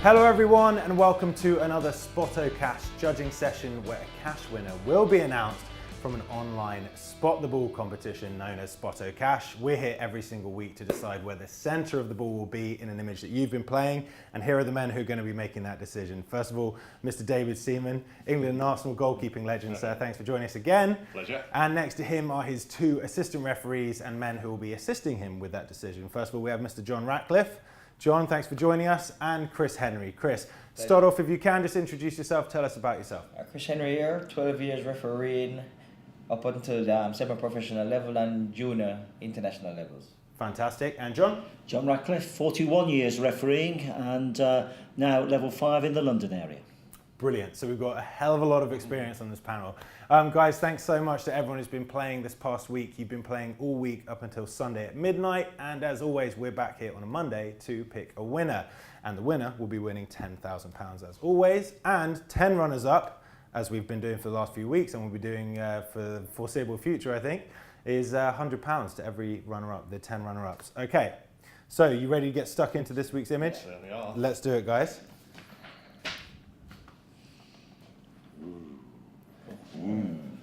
Hello everyone and welcome to another SpottoCash judging session where a cash winner will be announced from an online spot the ball competition known as SpottoCash. We're here every single week to decide where the center of the ball will be in an image that you've been playing, and here are the men who are going to be making that decision. First of all, Mr. David Seaman, England and Arsenal goalkeeping legend, sir. Thanks for joining us again. Pleasure. And next to him are his two assistant referees and men who will be assisting him with that decision. First of all, we have Mr. John Ratcliffe. John, thanks for joining us, and Chris Henry. Chris, start off if you can, just introduce yourself, tell us about yourself. Chris Henry here, 12 years refereeing up until the semi-professional level and junior international levels. Fantastic. And John? John Ratcliffe, 41 years refereeing and now level 5 in the London area. Brilliant. So we've got a hell of a lot of experience on this panel. Guys, thanks so much to everyone who's been playing this past week. You've been playing all week up until Sunday at midnight. And as always, we're back here on a Monday to pick a winner. And the winner will be winning £10,000 as always. And 10 runners-up, as we've been doing for the last few weeks and we'll be doing for the foreseeable future, I think, is £100 to every runner-up, the 10 runner-ups. Okay, so you ready to get stuck into this week's image? Certainly are. Let's do it, guys.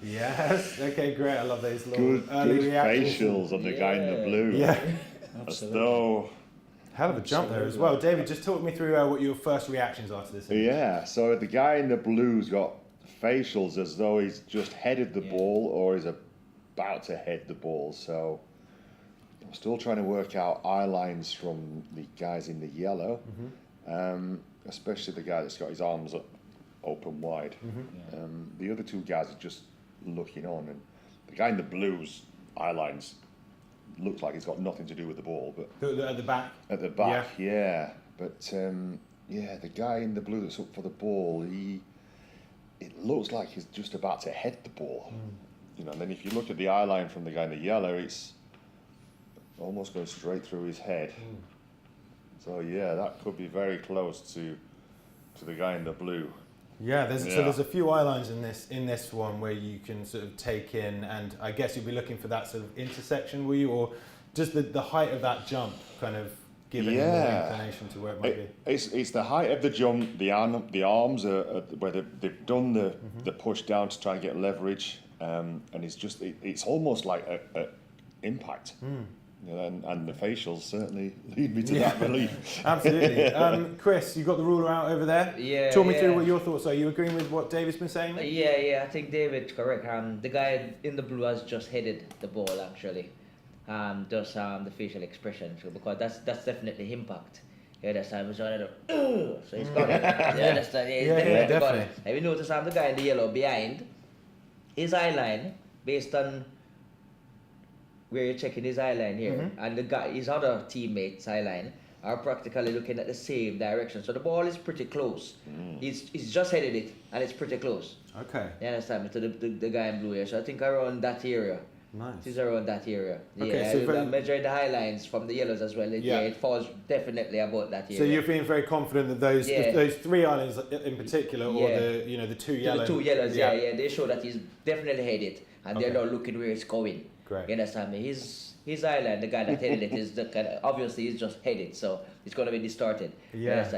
Yes. Okay, great. I love those little early reactions. Facials of the guy in the blue. Yeah. As though. Hell of a jump there as well. David, just talk me through what your first reactions are to this image. Yeah. So the guy in the blue's got facials as though he's just headed the ball or he's about to head the ball. So I'm still trying to work out eye lines from the guys in the yellow, especially the guy that's got his arms up, open wide. The other two guys are just looking on, and the guy in the blue's eye lines looks like he's got nothing to do with the ball, but At the back? at the back, yeah. But the guy in the blue that's up for the ball, it looks like he's just about to head the ball. You know, and then if you look at the eye line from the guy in the yellow, it's almost going straight through his head. So yeah, that could be very close to the guy in the blue. Yeah, so there's a few eye lines in this one where you can sort of take in, and I guess you'll be looking for that sort of intersection, will you, or just the height of that jump kind of give any more inclination to where it might be? It's the height of the jump, the arms are where they've done the push down to try and get leverage, and it's almost like a impact. You know, and the facials certainly lead me to that belief. Absolutely. Chris, you got the ruler out over there? Yeah. Talk me through what your thoughts are. You agreeing with what David's been saying? Yeah, I think David's correct. The guy in the blue has just headed the ball actually. Just the facial expression, because that's definitely impact. Yeah, that's time he's on it. So he's got it. Yeah, that's that. Yeah, he's definitely got it. Have you noticed the guy in the yellow behind his eye line, based on where you're checking his eye line here, and his other teammates' eye line are practically looking at the same direction. So the ball is pretty close. He's just headed it, and it's pretty close. Okay. You understand? To the guy in blue here. So I think around that area. Nice. It's around that area. Okay, yeah, so I'm measuring the high lines from the yellows as well. It falls definitely about that area. So you're feeling very confident that those three islands in particular, or the two yellows. The two yellows, they show that he's definitely headed, and they're not looking where it's going. Great. You understand me? His island, the guy that headed it, is obviously he's just headed, so it's going to be distorted. Yeah.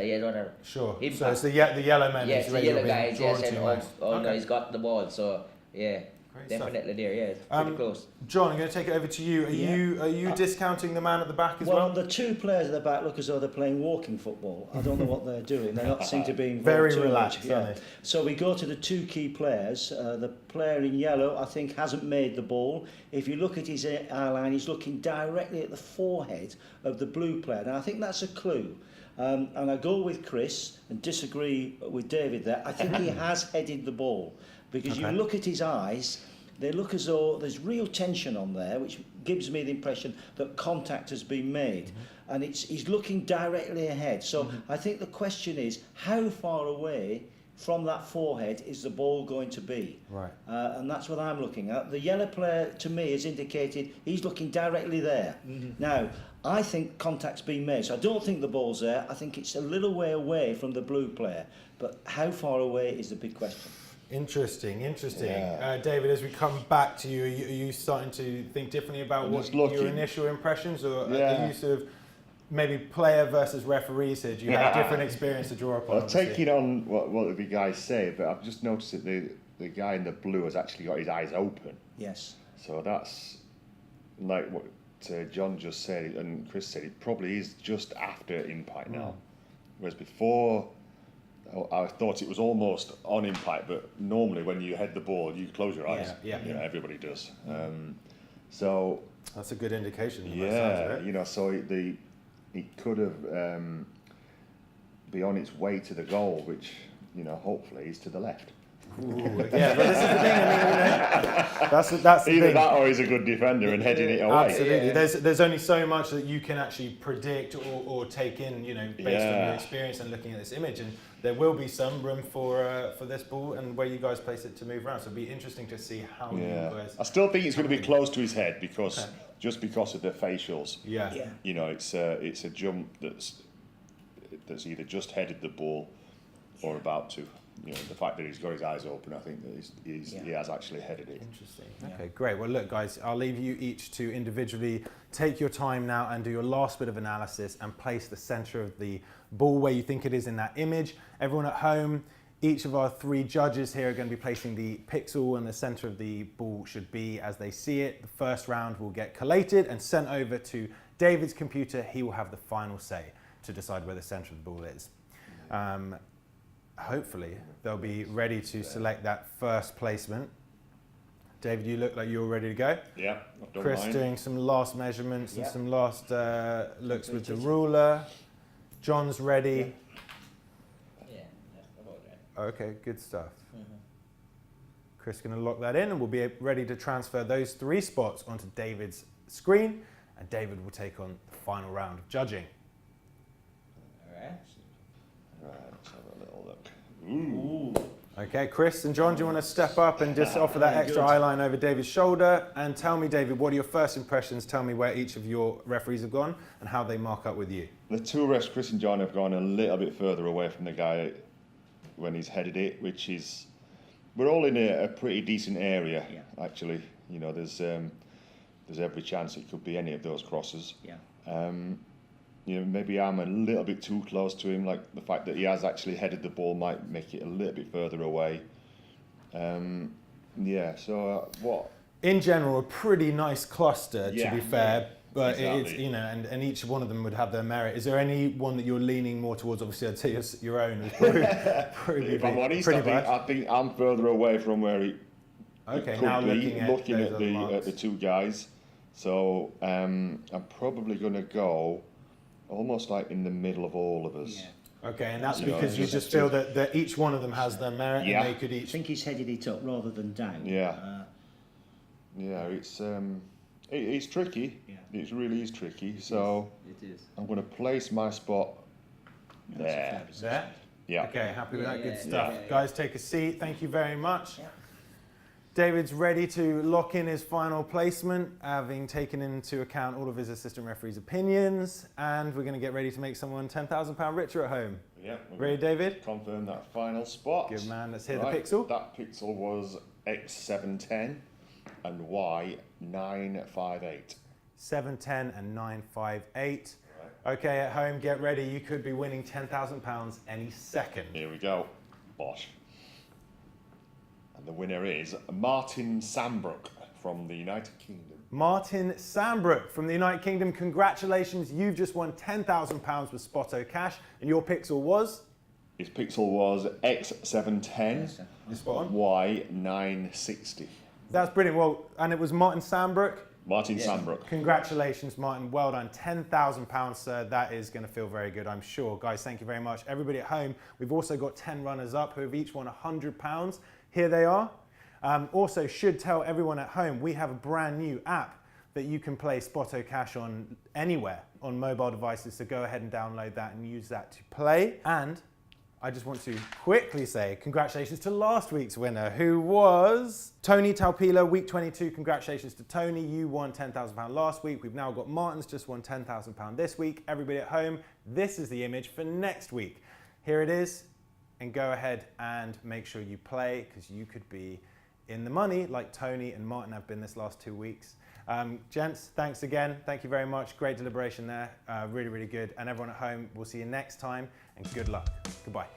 Sure. Impact. So it's the yellow man. Yes, the yellow guy. Yes, and no, he's got the ball. So yeah. Great Definitely there, yeah, it's pretty close. John, I'm going to take it over to you. Are you discounting the man at the back as well? Well, the two players at the back look as though they're playing walking football. I don't know what they're doing. They don't seem to be involved very too relaxed. much. Yeah. So we go to the two key players. The player in yellow, I think, hasn't made the ball. If you look at his eye line, he's looking directly at the forehead of the blue player. Now, I think that's a clue. And I go with Chris and disagree with David there. I think he has headed the ball, because you look at his eyes, they look as though there's real tension on there, which gives me the impression that contact has been made. And he's looking directly ahead. So I think the question is, how far away from that forehead is the ball going to be? Right. And that's what I'm looking at. The yellow player, to me, has indicated he's looking directly there. Now, I think contact's been made, so I don't think the ball's there. I think it's a little way away from the blue player. But how far away is the big question. Interesting. Yeah. David, as we come back to you, are you, starting to think differently about your initial impressions, or are you sort of maybe player versus referees here? Do you have different experience to draw upon? Well, taking on what the guys say, but I've just noticed that the guy in the blue has actually got his eyes open. Yes. So that's like what John just said and Chris said. It probably is just after impact now, whereas before I thought it was almost on impact. But normally when you head the ball, you close your eyes. Yeah. You know, everybody does. So that's a good indication. Yeah, you know, so it could have be on its way to the goal, which, you know, hopefully is to the left. Ooh, yeah, but this is the thing. I mean, you know, that's the Either thing. that or he's a good defender and heading it away. Absolutely. Yeah. There's only so much that you can actually predict or take in, you know, based on your experience and looking at this image. And there will be some room for this ball and where you guys place it to move around. So it'll be interesting to see how you guys. I still think it's going to be close to his head because just because of the facials. Yeah. You know, it's a jump that's either just headed the ball or about to. You know, the fact that he's got his eyes open, I think that he has actually headed it. Interesting. Okay, great. Well, look, guys, I'll leave you each to individually take your time now and do your last bit of analysis and place the center of the ball where you think it is in that image. Everyone at home, each of our 3 judges here are going to be placing the pixel and the center of the ball should be as they see it. The first round will get collated and sent over to David's computer. He will have the final say to decide where the center of the ball is. Hopefully they'll be ready to select that first placement. David, you look like you're ready to go. Yeah, I've done Chris mine. doing some last measurements and some last looks with the ruler. John's ready. Yeah, that's about right. Okay, good stuff. Chris going to lock that in and we'll be ready to transfer those 3 spots onto David's screen and David will take on the final round of judging. All right. Right, let's have a little look. Ooh. Okay, Chris and John, do you want to step up and just offer that extra eye line over David's shoulder? And tell me, David, what are your first impressions? Tell me where each of your referees have gone and how they mark up with you. The 2 refs, Chris and John, have gone a little bit further away from the guy when he's headed it, which is, we're all in a pretty decent area, actually. You know, there's every chance it could be any of those crosses. Yeah. You know, maybe I'm a little bit too close to him, like the fact that he has actually headed the ball might make it a little bit further away. Yeah, so what? In general, a pretty nice cluster, to be fair, but exactly. it's, you know, and each one of them would have their merit. Is there any one that you're leaning more towards? Obviously, I'd say your own is probably If I'm honest, pretty I think I'm further away from where he Okay, could now be, looking at the 2 guys. So I'm probably going to go almost like in the middle of all of us. Yeah. Okay, and that's You know, because you just feel that each one of them has their merit and they could I each. think he's headed it up rather than down. Yeah. Yeah, it's tricky. Yeah. It really is tricky. So It is. I'm going to place my spot That's a there. fair position. There? Yeah. Okay, happy with that? Good Yeah, stuff. yeah. Guys, take a seat. Thank you very much. Yeah. David's ready to lock in his final placement, having taken into account all of his assistant referees' opinions, and we're going to get ready to make someone £10,000 richer at home. Yeah. Ready, David? Confirm that final spot. Good man. Let's hear Right, the pixel. That pixel was X710 and Y958. 710 and 958. Okay, at home, get ready. You could be winning £10,000 any second. Here we go. Bosh. And the winner is Martin Sambrook from the United Kingdom. Martin Sambrook from the United Kingdom. Congratulations. You've just won £10,000 with SpottoCash, and your pixel was? His pixel was X710 Spot on. Y960. That's brilliant. Well, and it was Martin Sambrook. Martin Sambrook. Congratulations, Martin. Well done. £10,000, sir. That is going to feel very good, I'm sure. Guys, thank you very much. Everybody at home, we've also got 10 runners up who have each won £100. Here they are. Also, should tell everyone at home, we have a brand new app that you can play SpottoCash on anywhere on mobile devices. So go ahead and download that and use that to play. And I just want to quickly say congratulations to last week's winner, who was Tony Taupila, week 22. Congratulations to Tony. You won £10,000 last week. We've now got Martin's just won £10,000 this week. Everybody at home, this is the image for next week. Here it is. And go ahead and make sure you play, because you could be in the money like Tony and Martin have been this last 2 weeks. Gents, thanks again. Thank you very much. Great deliberation there. Really, really good. And everyone at home, we'll see you next time, and good luck. Goodbye.